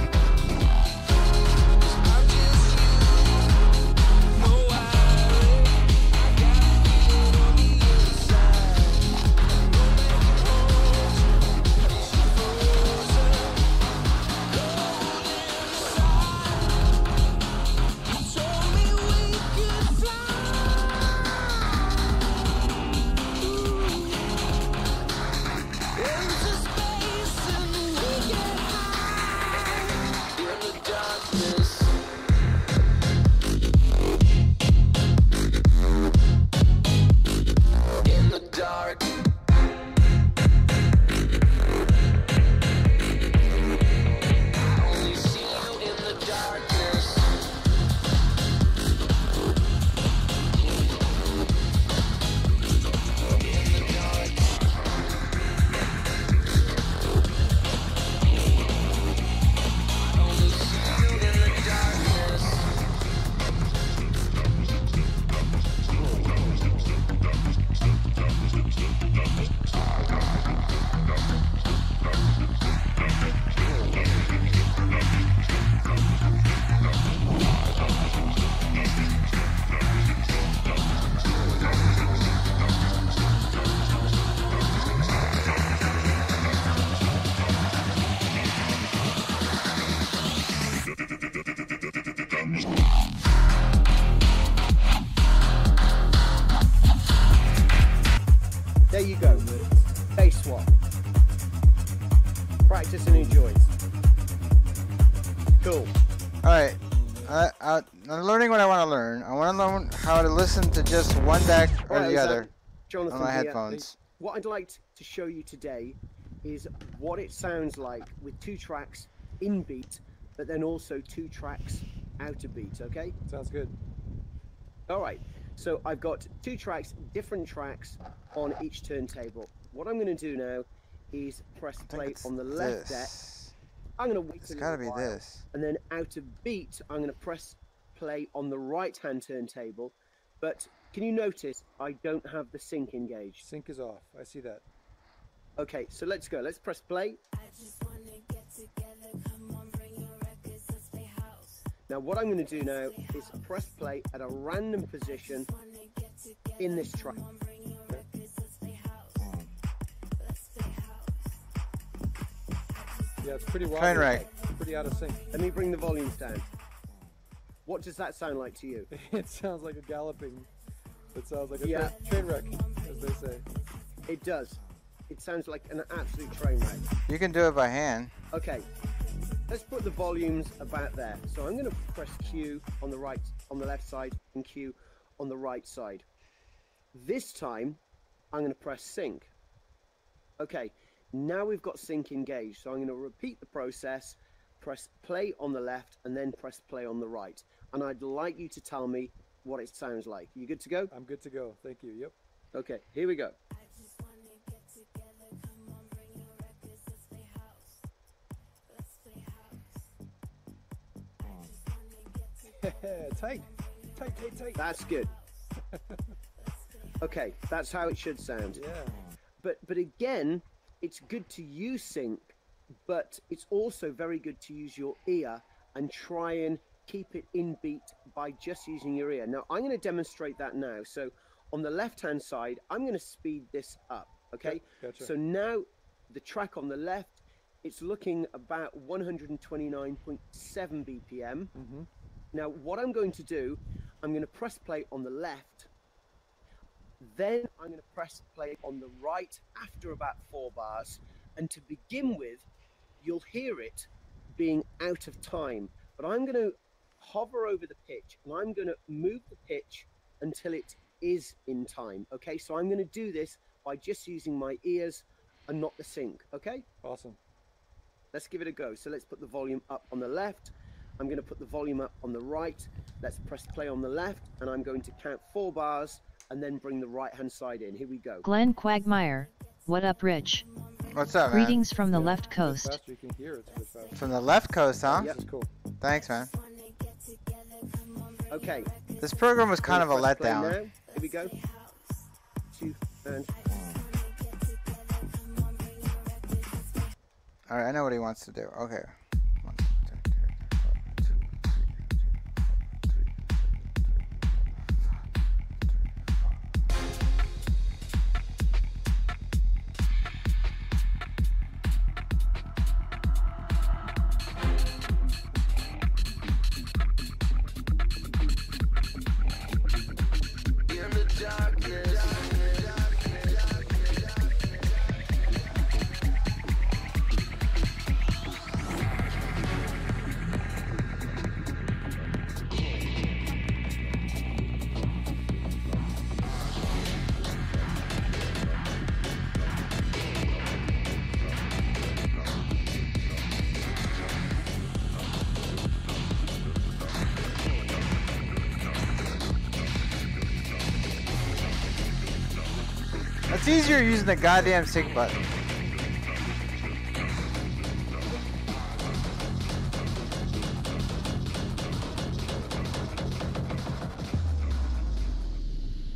There you go. Bass swap. Practice and enjoy. Cool. Alright, I'm learning what I want to learn. I want to learn how to listen to just one deck or Right, the so other Jonathan on my here. headphones. What I'd like to show you today is what it sounds like with 2 tracks in beat, but then also 2 tracks out of beat, okay? Sounds good. Alright, so I've got 2 tracks, different tracks on each turntable. What I'm going to do now is press play on the left deck. I'm going to wait It's a gotta little be while, this. and then out of beat, I'm going to press play on the right-hand turntable. But can you notice I don't have the sync engaged? Sync is off. I see that. Okay, so let's go. Let's press play. Now what I'm going to do now is press play at a random position in this track. Yeah, it's pretty wild. Train wreck. Pretty out of sync. Let me bring the volumes down. What does that sound like to you? It sounds like a galloping. It sounds like a Yeah. train wreck, as they say. It does. It sounds like an absolute train wreck. You can do it by hand. Okay, let's put the volumes about there. So I'm going to press Q on the right, on the left side, and Q on the right side. This time, I'm going to press sync. Okay, now we've got sync engaged. So I'm going to repeat the process, press play on the left, and then press play on the right. And I'd like you to tell me what it sounds like. You good to go? I'm good to go. Thank you. Yep. Okay, here we go. Tight. That's good. Okay, that's how it should sound. Yeah. But again, it's good to use sync, but it's also very good to use your ear and try and keep it in beat by just using your ear. Now, I'm going to demonstrate that now. So on the left-hand side, I'm going to speed this up, okay? Gotcha. So now the track on the left, it's looking about 129.7 BPM. Mm-hmm. Now, what I'm going to do, I'm going to press play on the left. Then I'm going to press play on the right after about 4 bars. And to begin with, you'll hear it being out of time. But I'm going to hover over the pitch and I'm going to move the pitch until it is in time. Okay, so I'm going to do this by just using my ears and not the sync. Okay, Awesome. let's give it a go. So let's put the volume up on the left. I'm going to put the volume up on the right. Let's press play on the left and I'm going to count 4 bars and then bring the right hand side in. Here we go. Glenn Quagmire, what up, Rich? What's up, man? Greetings from the left The coast. faster you can hear, it's a bit faster. From the left coast, huh? Yep. This is cool. Thanks, man. Okay. This program was kind of a Press play letdown. now. Here we go. 2 and All right, I know what he wants to do. Okay. 1, 2, 3, In the darkness. It's easier using the goddamn sync button.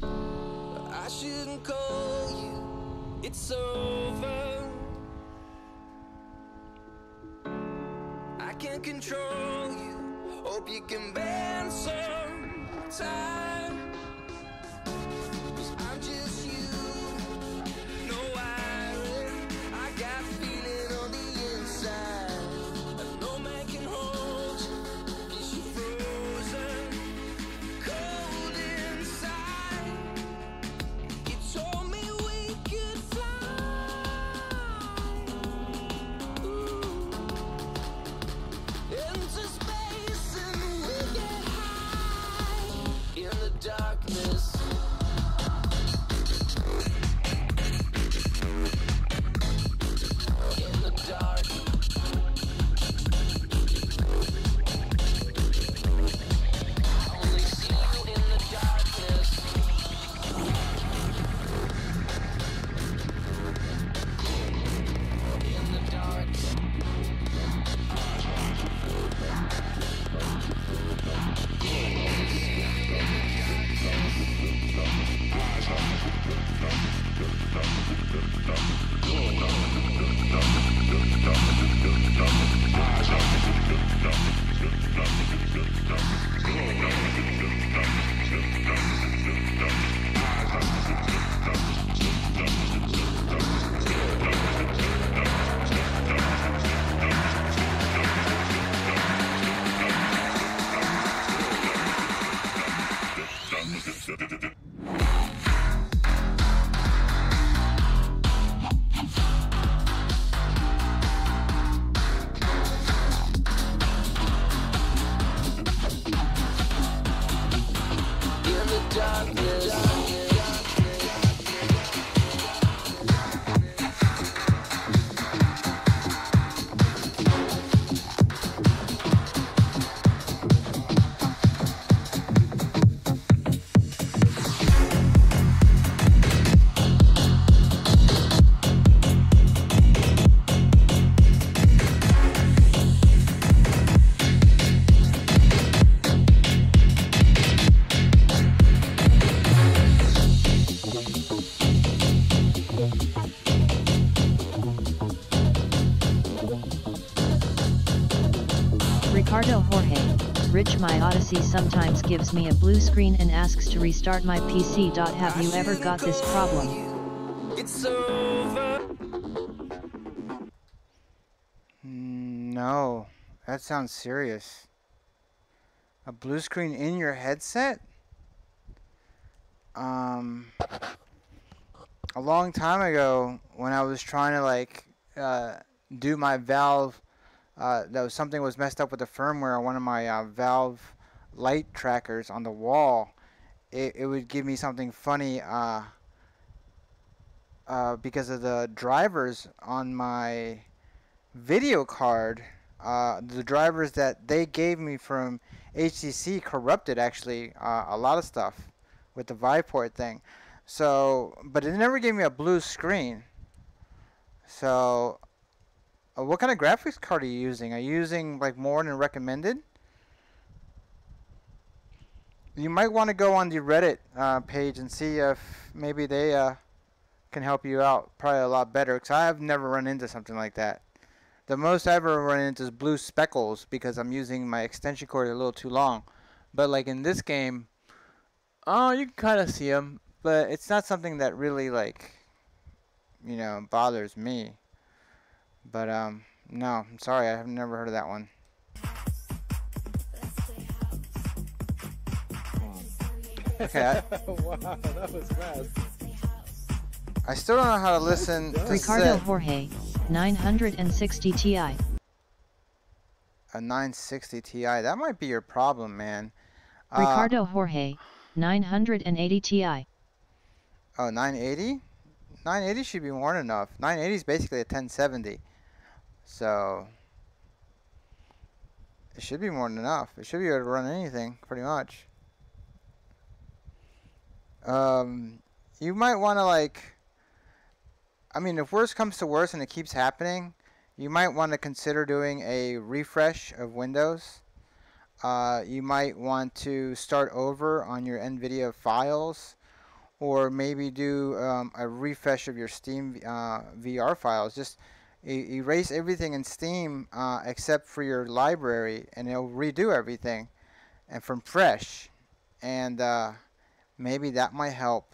I shouldn't call you, it's over. I can't control you, hope you can bend some time. 'Cause I'm just you, no worry. I got feeling on the inside, and no man can hold you, 'cause you're frozen. Ricardo Jorge, Rich, my Odyssey sometimes gives me a blue screen and asks to restart my PC. Have you ever got this problem? It's over. No, that sounds serious. A blue screen in your headset? A long time ago, when I was trying to like do my Valve, something was messed up with the firmware on one of my Valve light trackers on the wall. It would give me something funny because of the drivers on my video card. The drivers that they gave me from HTC corrupted actually a lot of stuff with the Viveport thing. So, but it never gave me a blue screen. So, what kind of graphics card are you using? Are you using like more than recommended? You might want to go on the Reddit page and see if maybe they can help you out. Probably a lot better, because I have never run into something like that. The most I've ever run into is blue speckles because I'm using my extension cord a little too long. But like in this game, oh, you can kind of see them, but it's not something that really like, you know, bothers me. But no, I'm sorry, I've never heard of that one. Okay. Wow, that was fast. I still don't know how to listen to Ricardo set. Jorge, 960 Ti. A 960 Ti. That might be your problem, man. Ricardo Jorge, 980 Ti. Oh, 980? 980 should be more than enough. 980 is basically a 1070. So, it should be more than enough. It should be able to run anything, pretty much. You might want to like, I mean, if worse comes to worse and it keeps happening, you might want to consider doing a refresh of Windows. You might want to start over on your NVIDIA files, or maybe do a refresh of your Steam VR files. Just erase everything in Steam except for your library, and it'll redo everything and from fresh. And maybe that might help.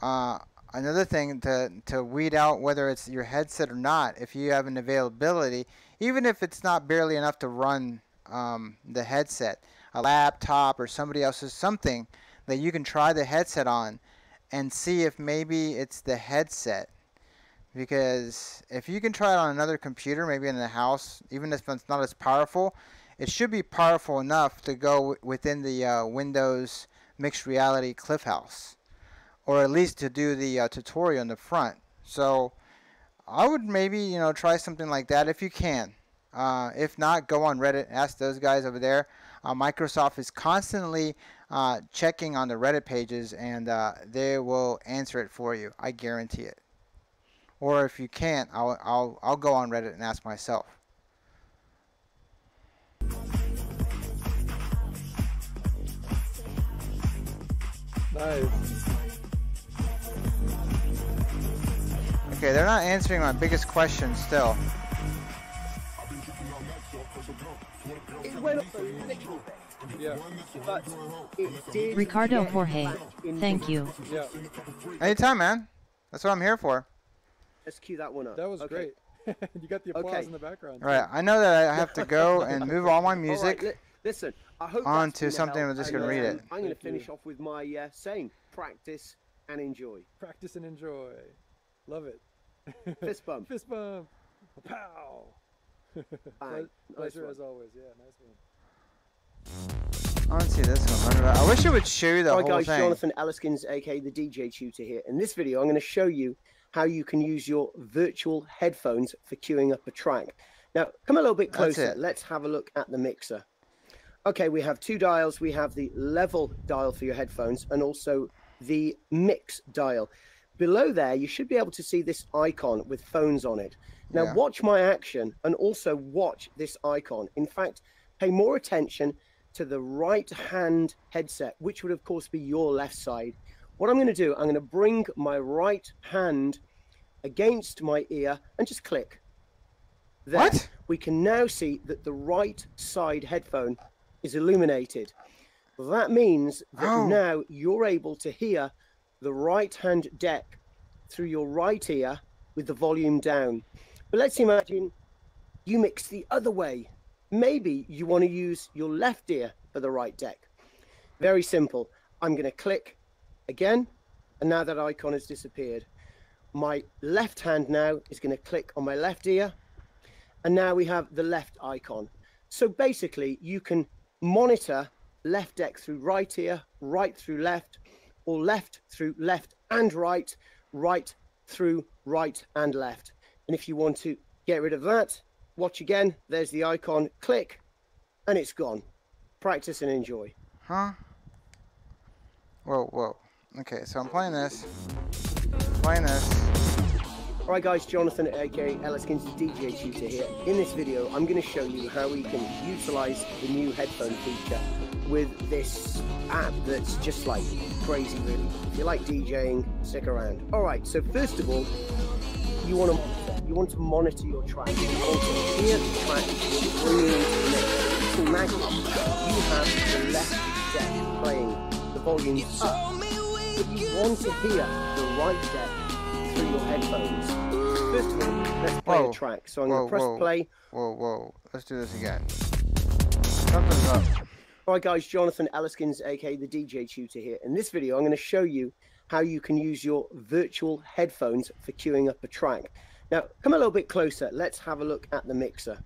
Another thing to weed out whether it's your headset or not, if you have an availability, even if it's not barely enough to run the headset, a laptop or somebody else's something that you can try the headset on and see if maybe it's the headset. Because if you can try it on another computer, maybe in the house, even if it's not as powerful, it should be powerful enough to go within the Windows Mixed Reality Cliff House, or at least to do the tutorial in the front. So I would maybe try something like that if you can. If not, go on Reddit, ask those guys over there. Microsoft is constantly checking on the Reddit pages, and they will answer it for you. I guarantee it. Or if you can't, I'll go on Reddit and ask myself. Nice. Okay, they're not answering my biggest question still. went up a little bit. Yeah. But it did. Ricardo get Jorge, back in thank the- you. Yeah. Anytime, man. That's what I'm here for. Let's cue that one up. That was Okay. great. You got the applause Okay. in the background. All right. I know that I have to go and move all my All right, music. listen, I hope on that's to gonna something. help, I'm just and, gonna read it. I'm going to Thank you. finish off with my saying: practice and enjoy. Practice and enjoy. Love it. Fist bump. Fist bump. Pow. Bang. Pleasure Nice as always. Yeah, nice one. I want to see this one. I wish it would show you the Hi whole guys, thing. Jonathan Elliskins, aka the DJ Tutor here. In this video, I'm going to show you how you can use your virtual headphones for queuing up a track. Now, come a little bit That's closer. it. Let's have a look at the mixer. Okay, we have two dials. We have the level dial for your headphones and also the mix dial. Below there, you should be able to see this icon with phones on it. Now, Yeah. watch my action and also watch this icon. In fact, pay more attention to the right hand headset, which would of course be your left side. What I'm going to do, I'm going to bring my right hand against my ear and just click. There. What? We can now see that the right side headphone is illuminated. That means that Oh. now you're able to hear the right hand deck through your right ear with the volume down. But let's imagine you mix the other way. Maybe you want to use your left ear for the right deck. Very simple. I'm going to click again, and now that icon has disappeared. My left hand now is going to click on my left ear, and now we have the left icon. So basically, you can monitor left deck through right ear, right through left, or left through left and right, right through right and left. And if you want to get rid of that, watch again. There's the icon. Click, and it's gone. Practice and enjoy. Huh? Whoa, whoa. Okay, so I'm playing this. Playing this. All right, guys, Jonathan, aka Elliskins, DJ Tutor here. In this video, I'm going to show you how we can utilize the new headphone feature with this app that's just like crazy, really. If you like DJing, stick around. All right, so first of all, you want to monitor your track. You want to hear the track you're bringing into the mix. So imagine you have the left deck playing, the volume up, but you want to hear the right deck through your headphones. First of all, let's play Whoa. a track. So I'm going to press Whoa. play. Whoa, whoa. Let's do this again. Something's up. All right, guys, Jonathan Elliskins, aka the DJ Tutor here. In this video, I'm going to show you how you can use your virtual headphones for queuing up a track. Now, come a little bit closer. Let's have a look at the mixer.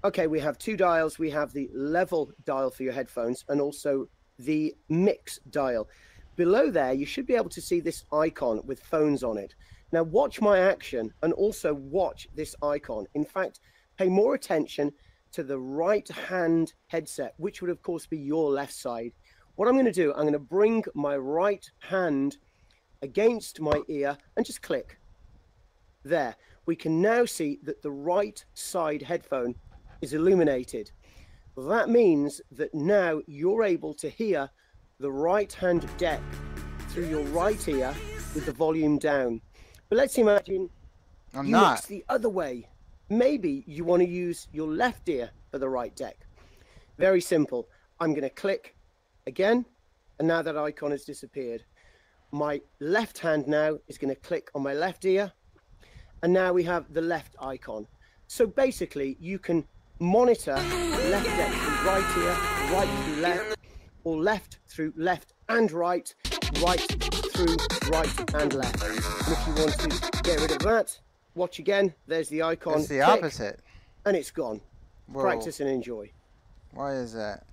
Okay, we have two dials. We have the level dial for your headphones and also the mix dial. Below there, you should be able to see this icon with phones on it. Now, watch my action and also watch this icon. In fact, pay more attention to the right hand headset, which would of course be your left side. What I'm going to do, I'm going to bring my right hand against my ear and just click. There. We can now see that the right side headphone is illuminated. That means that now you're able to hear the right hand deck through your right ear with the volume down. But let's imagine I'm you not. mix the other way. Maybe you want to use your left ear for the right deck. Very simple. I'm going to click again, and now that icon has disappeared. My left hand now is going to click on my left ear, and now we have the left icon. So basically, you can monitor left deck through right ear, right through left, or left through left and right, right through right and left. And if you want to get rid of that, watch again. There's the icon. It's the Click, opposite. and it's gone. Whoa. Practice and enjoy. Why is that?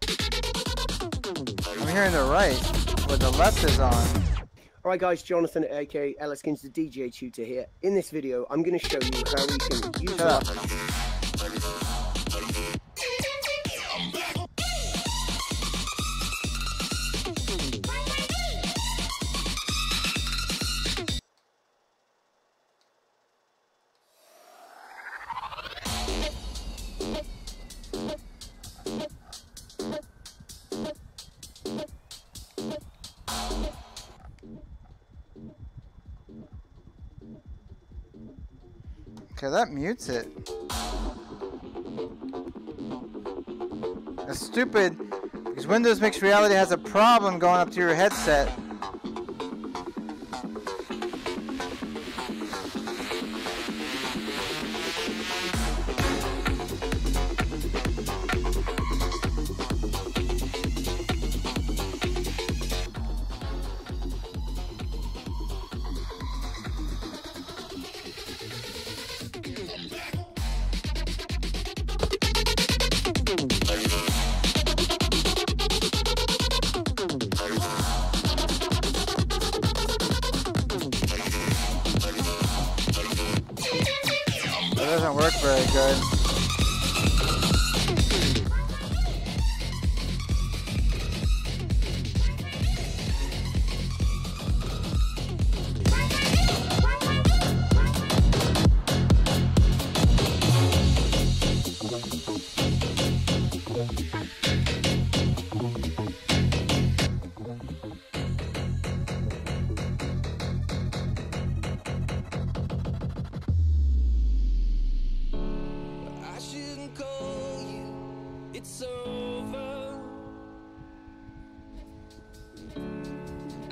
I'm hearing the right, but the left is on. All right, guys, Jonathan, aka Elliskins, the DJ Tutor here. In this video, I'm going to show you how we can use Shut up. Okay, that mutes it. That's stupid, because Windows Mixed Reality has a problem going up to your headset. That doesn't work very good. I shouldn't call you, it's over.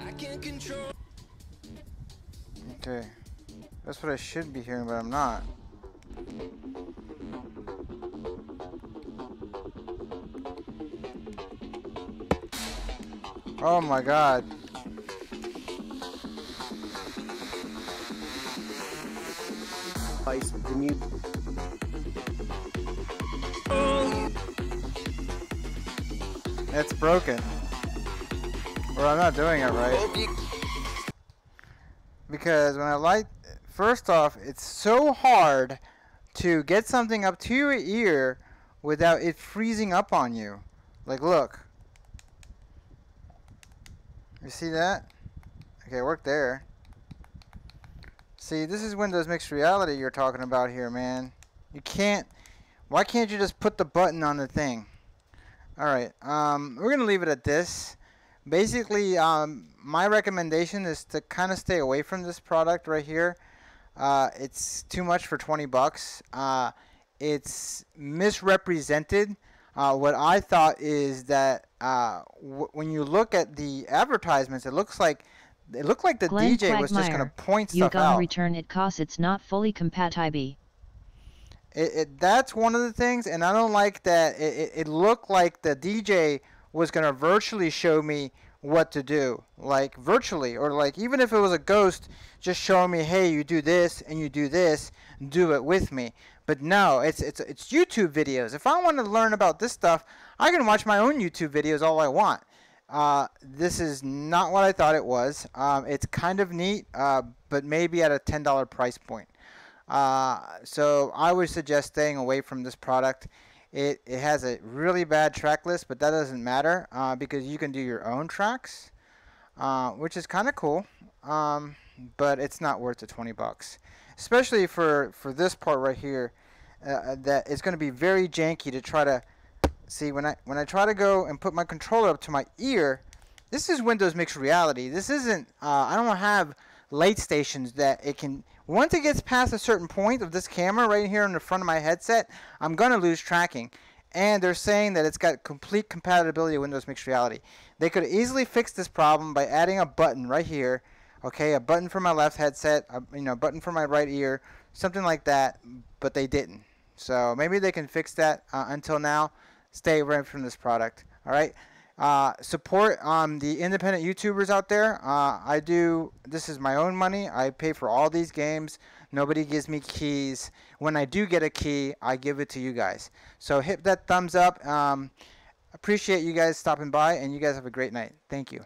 I can't control. Okay. That's what I should be hearing, but I'm not. Oh my god. The new It's broken. Or I'm not doing it right. Because when I light, first off, it's so hard to get something up to your ear without it freezing up on you. Like, look. You see that? Okay, it worked there. See, this is Windows Mixed Reality you're talking about here, man. You can't. Why can't you just put the button on the thing? Alright, we're going to leave it at this. Basically, my recommendation is to kind of stay away from this product right here. It's too much for 20 bucks. It's misrepresented. What I thought is that when you look at the advertisements, it looked like the Glenn DJ was just going to point you stuff gonna out. return it 'cause it's not fully compatible. That's one of the things, and I don't like that. It looked like the DJ was going to virtually show me what to do, like virtually, or like even if it was a ghost, just showing me, hey, you do this and you do this, do it with me. But no, it's YouTube videos. If I want to learn about this stuff, I can watch my own YouTube videos all I want. This is not what I thought it was. It's kind of neat, but maybe at a $10 price point. So I would suggest staying away from this product. It has a really bad track list, but that doesn't matter because you can do your own tracks, which is kind of cool. But it's not worth the 20 bucks, especially for this part right here. That it's going to be very janky to try to see when I try to go and put my controller up to my ear. This is Windows Mixed Reality. This isn't. I don't have light stations that it can. Once it gets past a certain point of this camera right here in the front of my headset, I'm going to lose tracking. And they're saying that it's got complete compatibility with Windows Mixed Reality. They could easily fix this problem by adding a button right here. Okay, a button for my left headset, a button for my right ear, something like that, but they didn't. So maybe they can fix that. Until now, stay away from this product. All right. Support the independent YouTubers out there. This is my own money. I pay for all these games. Nobody gives me keys. When I do get a key, I give it to you guys. So hit that thumbs up. Appreciate you guys stopping by, and you guys have a great night. Thank you.